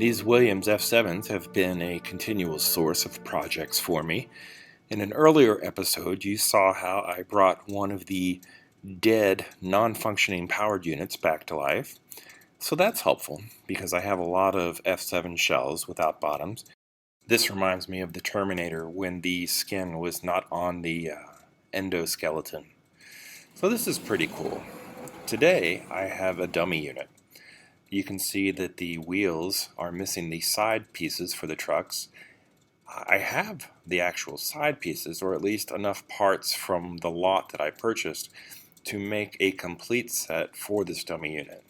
These Williams F-7s have been a continual source of projects for me. In an earlier episode, you saw how I brought one of the dead, non-functioning powered units back to life. So that's helpful, because I have a lot of F-7 shells without bottoms. This reminds me of the Terminator when the skin was not on the endoskeleton. So this is pretty cool. Today, I have a dummy unit. You can see that the wheels are missing the side pieces for the trucks. I have the actual side pieces, or at least enough parts from the lot that I purchased to make a complete set for this dummy unit.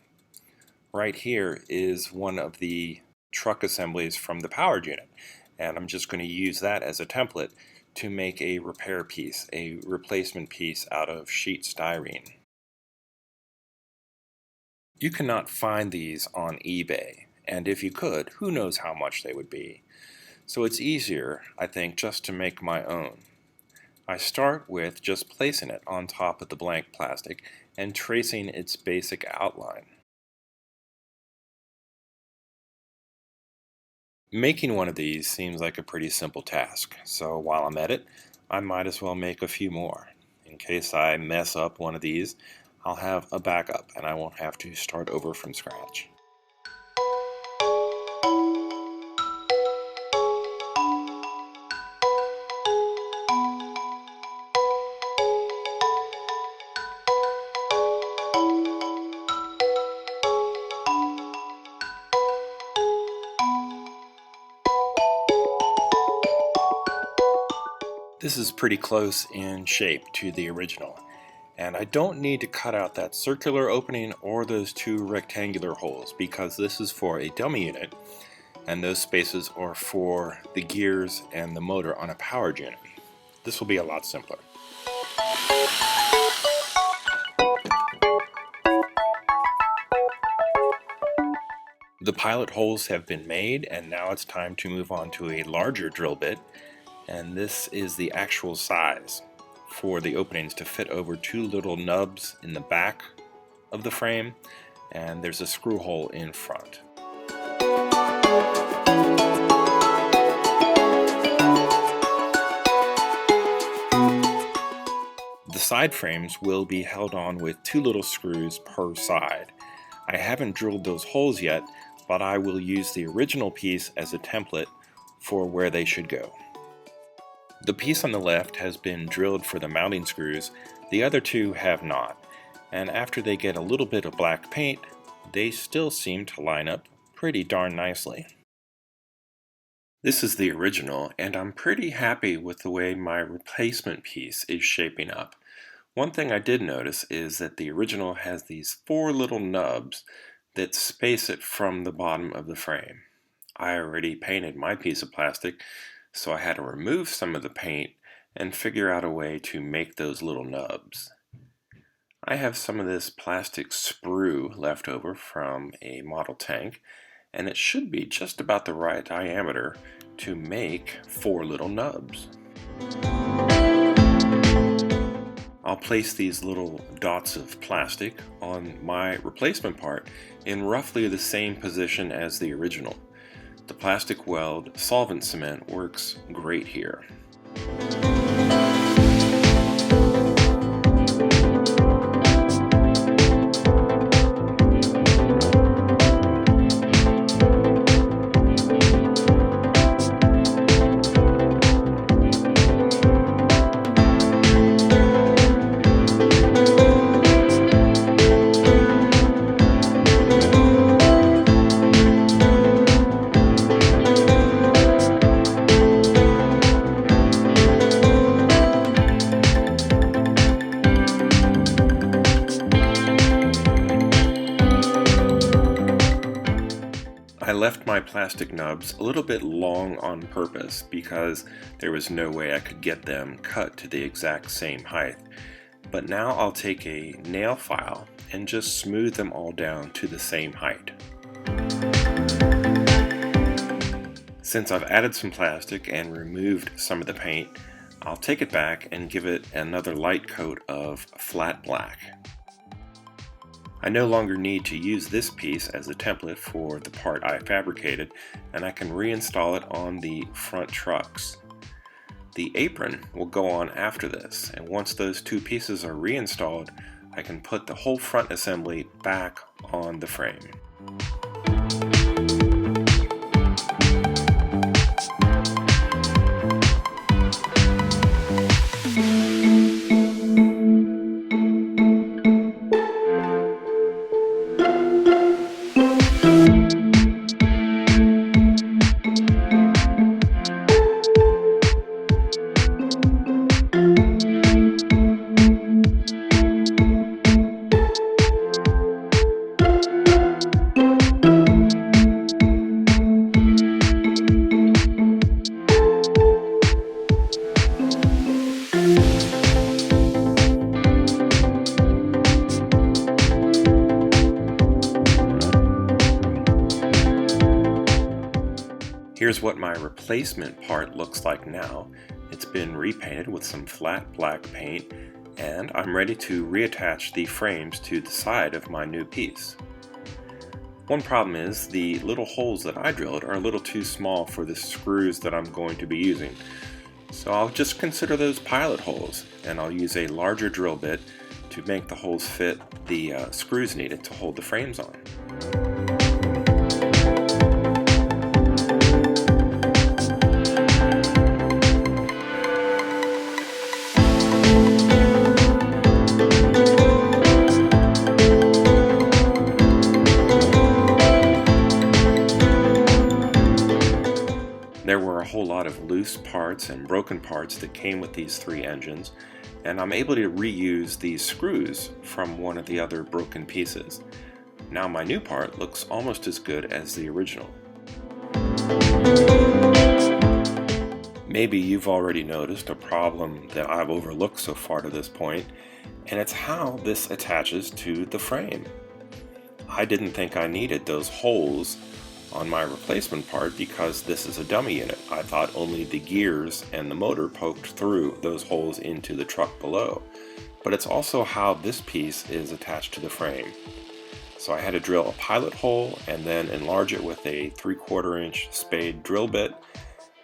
Right here is one of the truck assemblies from the powered unit, and I'm just going to use that as a template to make a repair piece, a replacement piece out of sheet styrene. You cannot find these on eBay, and if you could, who knows how much they would be. So it's easier, I think, just to make my own. I start with just placing it on top of the blank plastic and tracing its basic outline. Making one of these seems like a pretty simple task, so while I'm at it, I might as well make a few more. In case I mess up one of these, I'll have a backup and I won't have to start over from scratch. This is pretty close in shape to the original. And I don't need to cut out that circular opening or those two rectangular holes, because this is for a dummy unit and those spaces are for the gears and the motor on a powered unit. This will be a lot simpler. The pilot holes have been made, and now it's time to move on to a larger drill bit, and this is the actual size for the openings to fit over two little nubs in the back of the frame, and there's a screw hole in front. The side frames will be held on with two little screws per side. I haven't drilled those holes yet, but I will use the original piece as a template for where they should go. The piece on the left has been drilled for the mounting screws, the other two have not, and after they get a little bit of black paint, they still seem to line up pretty darn nicely. This is the original, and I'm pretty happy with the way my replacement piece is shaping up. One thing I did notice is that the original has these four little nubs that space it from the bottom of the frame. I already painted my piece of plastic, so I had to remove some of the paint and figure out a way to make those little nubs. I have some of this plastic sprue left over from a model tank, and it should be just about the right diameter to make four little nubs. I'll place these little dots of plastic on my replacement part in roughly the same position as the original. The plastic weld solvent cement works great here. I left my plastic nubs a little bit long on purpose because there was no way I could get them cut to the exact same height. But now I'll take a nail file and just smooth them all down to the same height. Since I've added some plastic and removed some of the paint, I'll take it back and give it another light coat of flat black. I no longer need to use this piece as a template for the part I fabricated, and I can reinstall it on the front trucks. The apron will go on after this, and once those two pieces are reinstalled, I can put the whole front assembly back on the frame. Here's what my replacement part looks like now. It's been repainted with some flat black paint, and I'm ready to reattach the frames to the side of my new piece. One problem is the little holes that I drilled are a little too small for the screws that I'm going to be using. So I'll just consider those pilot holes, and I'll use a larger drill bit to make the holes fit the screws needed to hold the frames on. There were a whole lot of loose parts and broken parts that came with these three engines, and I'm able to reuse these screws from one of the other broken pieces. Now my new part looks almost as good as the original. Maybe you've already noticed a problem that I've overlooked so far to this point, and it's how this attaches to the frame. I didn't think I needed those holes on my replacement part because this is a dummy unit. I thought only the gears and the motor poked through those holes into the truck below. But it's also how this piece is attached to the frame. So I had to drill a pilot hole and then enlarge it with a 3/4 inch spade drill bit,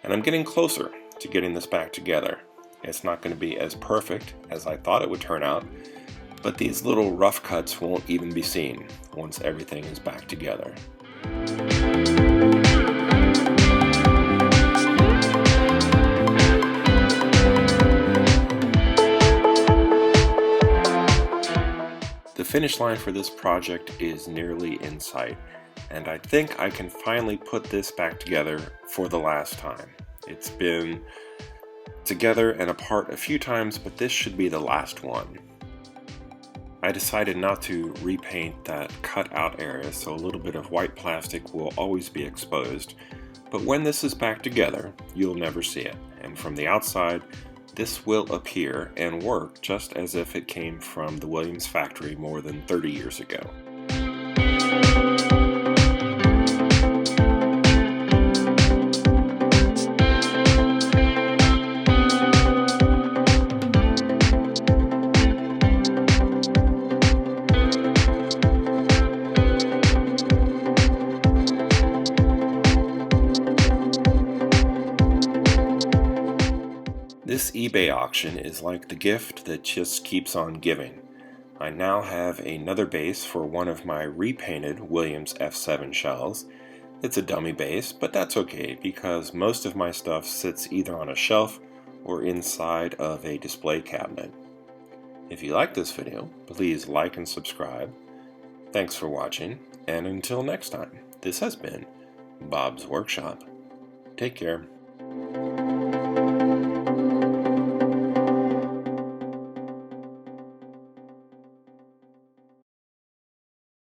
and I'm getting closer to getting this back together. It's not going to be as perfect as I thought it would turn out, but these little rough cuts won't even be seen once everything is back together. The finish line for this project is nearly in sight, and I think I can finally put this back together for the last time. It's been together and apart a few times, but this should be the last one. I decided not to repaint that cut out area, so a little bit of white plastic will always be exposed, but when this is back together, you'll never see it, and from the outside, this will appear and work just as if it came from the Williams factory more than 30 years ago. This eBay auction is like the gift that just keeps on giving. I now have another base for one of my repainted Williams F-7 shells. It's a dummy base, but that's okay because most of my stuff sits either on a shelf or inside of a display cabinet. If you like this video, please like and subscribe. Thanks for watching, and until next time, this has been Bob's Workshop. Take care.